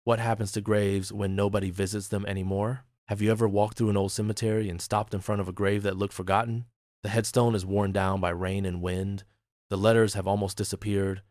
What happens to graves when nobody visits them anymore? Have you ever walked through an old cemetery and stopped in front of a grave that looked forgotten? The headstone is worn down by rain and wind. The letters have almost disappeared.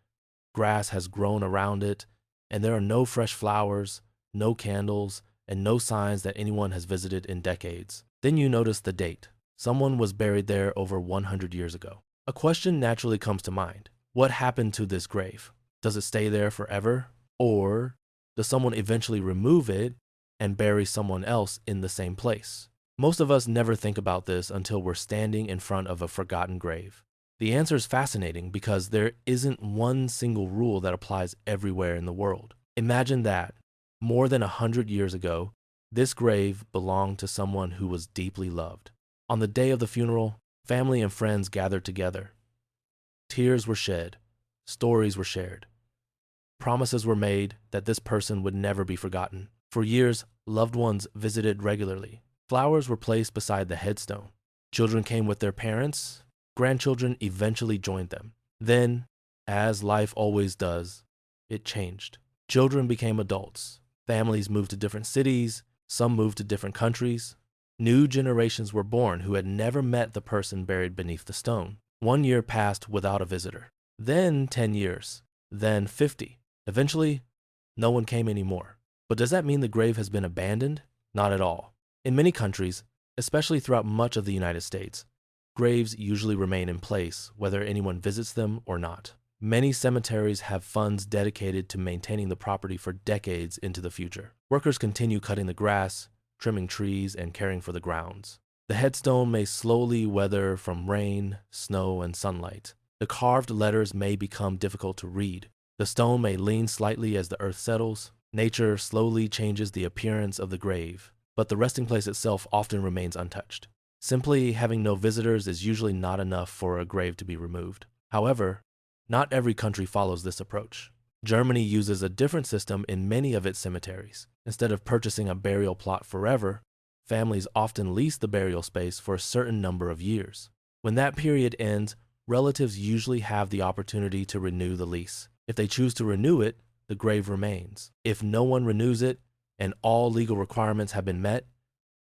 Grass has grown around it, and there are no fresh flowers, no candles, and no signs that anyone has visited in decades. Then you notice the date. Someone was buried there over 100 years ago. A question naturally comes to mind. What happened to this grave? Does it stay there forever? Or does someone eventually remove it and bury someone else in the same place? Most of us never think about this until we're standing in front of a forgotten grave. The answer is fascinating because there isn't one single rule that applies everywhere in the world. Imagine that, more than 100 years ago, this grave belonged to someone who was deeply loved. On the day of the funeral, family and friends gathered together. Tears were shed, stories were shared. Promises were made that this person would never be forgotten. For years, loved ones visited regularly. Flowers were placed beside the headstone. Children came with their parents. Grandchildren eventually joined them. Then, as life always does, it changed. Children became adults. Families moved to different cities. Some moved to different countries. New generations were born who had never met the person buried beneath the stone. 1 year passed without a visitor. Then 10 years. Then 50. Eventually, no one came anymore. But does that mean the grave has been abandoned? Not at all. In many countries, especially throughout much of the United States, graves usually remain in place, whether anyone visits them or not. Many cemeteries have funds dedicated to maintaining the property for decades into the future. Workers continue cutting the grass, trimming trees, and caring for the grounds. The headstone may slowly weather from rain, snow, and sunlight. The carved letters may become difficult to read. The stone may lean slightly as the earth settles. Nature slowly changes the appearance of the grave, but the resting place itself often remains untouched. Simply having no visitors is usually not enough for a grave to be removed. However, not every country follows this approach. Germany uses a different system in many of its cemeteries. Instead of purchasing a burial plot forever, families often lease the burial space for a certain number of years. When that period ends, relatives usually have the opportunity to renew the lease. If they choose to renew it, the grave remains. If no one renews it and all legal requirements have been met,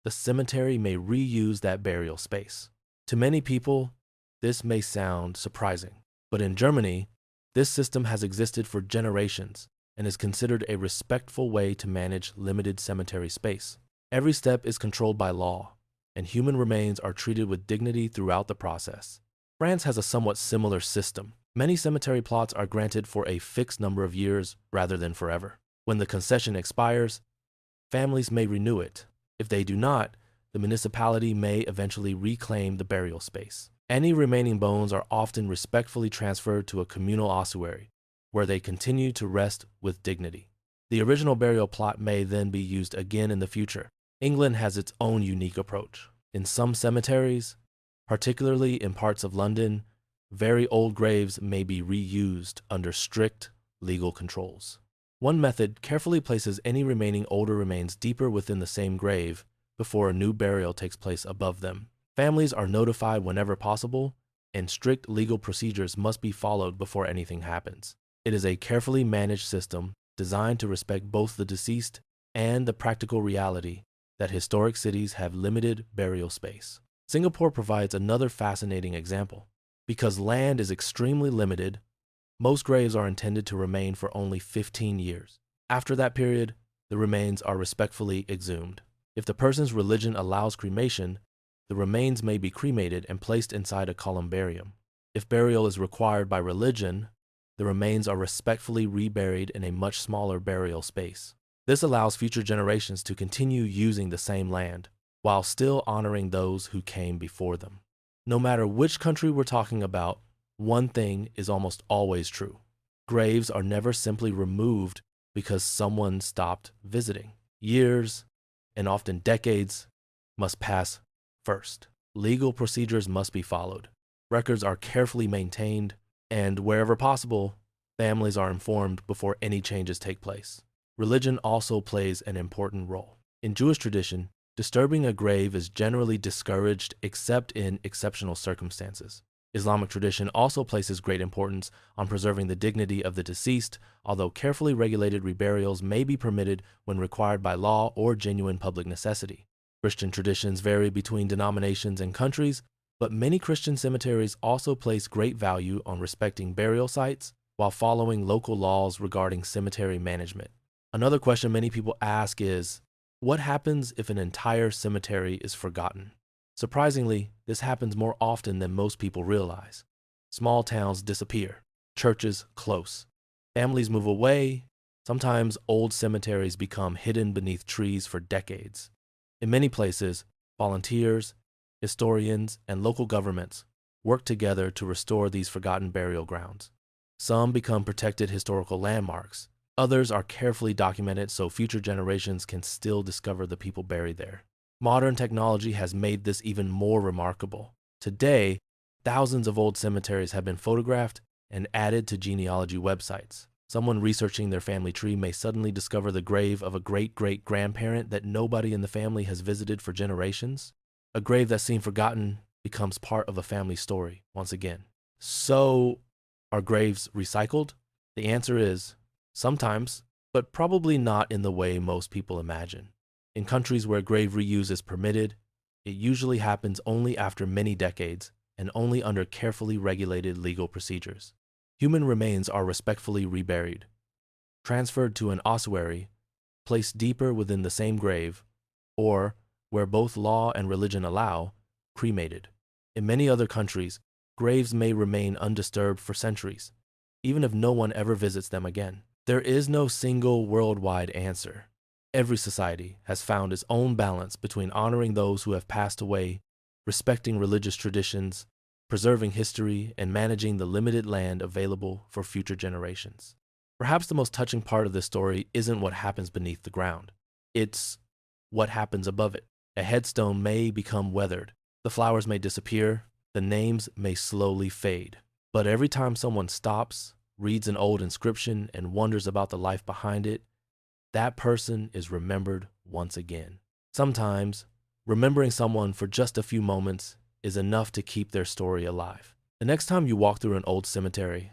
the cemetery may reuse that burial space. To many people, this may sound surprising, but in Germany, this system has existed for generations and is considered a respectful way to manage limited cemetery space. Every step is controlled by law, and human remains are treated with dignity throughout the process. France has a somewhat similar system. Many cemetery plots are granted for a fixed number of years rather than forever. When the concession expires, families may renew it. If they do not, the municipality may eventually reclaim the burial space. Any remaining bones are often respectfully transferred to a communal ossuary, where they continue to rest with dignity. The original burial plot may then be used again in the future. England has its own unique approach. In some cemeteries, particularly in parts of London, very old graves may be reused under strict legal controls. One method carefully places any remaining older remains deeper within the same grave before a new burial takes place above them. Families are notified whenever possible, and strict legal procedures must be followed before anything happens. It is a carefully managed system designed to respect both the deceased and the practical reality that historic cities have limited burial space. Singapore provides another fascinating example. Because land is extremely limited, most graves are intended to remain for only 15 years. After that period, the remains are respectfully exhumed. If the person's religion allows cremation, the remains may be cremated and placed inside a columbarium. If burial is required by religion, the remains are respectfully reburied in a much smaller burial space. This allows future generations to continue using the same land, while still honoring those who came before them. No matter which country we're talking about, one thing is almost always true. Graves are never simply removed because someone stopped visiting. Years, and often decades, must pass first. Legal procedures must be followed. Records are carefully maintained, and wherever possible, families are informed before any changes take place. Religion also plays an important role. In Jewish tradition, disturbing a grave is generally discouraged except in exceptional circumstances. Islamic tradition also places great importance on preserving the dignity of the deceased, although carefully regulated reburials may be permitted when required by law or genuine public necessity. Christian traditions vary between denominations and countries, but many Christian cemeteries also place great value on respecting burial sites while following local laws regarding cemetery management. Another question many people ask is, what happens if an entire cemetery is forgotten? Surprisingly, this happens more often than most people realize. Small towns disappear, churches close, families move away, sometimes old cemeteries become hidden beneath trees for decades. In many places, volunteers, historians, and local governments work together to restore these forgotten burial grounds. Some become protected historical landmarks. Others are carefully documented so future generations can still discover the people buried there. Modern technology has made this even more remarkable. Today, thousands of old cemeteries have been photographed and added to genealogy websites. Someone researching their family tree may suddenly discover the grave of a great-great-grandparent that nobody in the family has visited for generations. A grave that seemed forgotten becomes part of a family story once again. So, are graves recycled? The answer is sometimes, but probably not in the way most people imagine. In countries where grave reuse is permitted, it usually happens only after many decades and only under carefully regulated legal procedures. Human remains are respectfully reburied, transferred to an ossuary, placed deeper within the same grave, or, where both law and religion allow, cremated. In many other countries, graves may remain undisturbed for centuries, even if no one ever visits them again. There is no single worldwide answer. Every society has found its own balance between honoring those who have passed away, respecting religious traditions, preserving history, and managing the limited land available for future generations. Perhaps the most touching part of this story isn't what happens beneath the ground. It's what happens above it. A headstone may become weathered, the flowers may disappear, the names may slowly fade. But every time someone stops, reads an old inscription, and wonders about the life behind it, that person is remembered once again. Sometimes, remembering someone for just a few moments is enough to keep their story alive. The next time you walk through an old cemetery,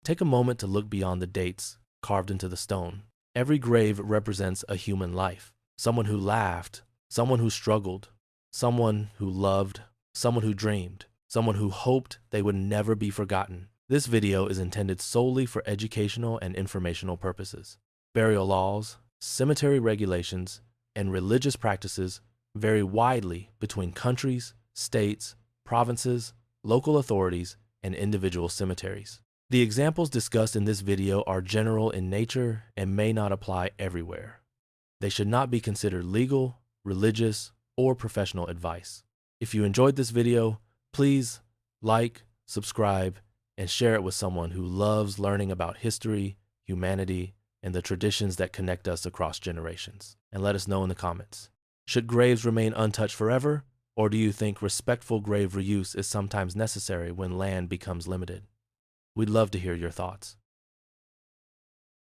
take a moment to look beyond the dates carved into the stone. Every grave represents a human life. Someone who laughed, someone who struggled, someone who loved, someone who dreamed, someone who hoped they would never be forgotten. This video is intended solely for educational and informational purposes. Burial laws, cemetery regulations, and religious practices vary widely between countries, states, provinces, local authorities, and individual cemeteries. The examples discussed in this video are general in nature and may not apply everywhere. They should not be considered legal, religious, or professional advice. If you enjoyed this video, please like, subscribe, and share it with someone who loves learning about history, humanity, and the traditions that connect us across generations. And let us know in the comments. Should graves remain untouched forever, or do you think respectful grave reuse is sometimes necessary when land becomes limited? We'd love to hear your thoughts.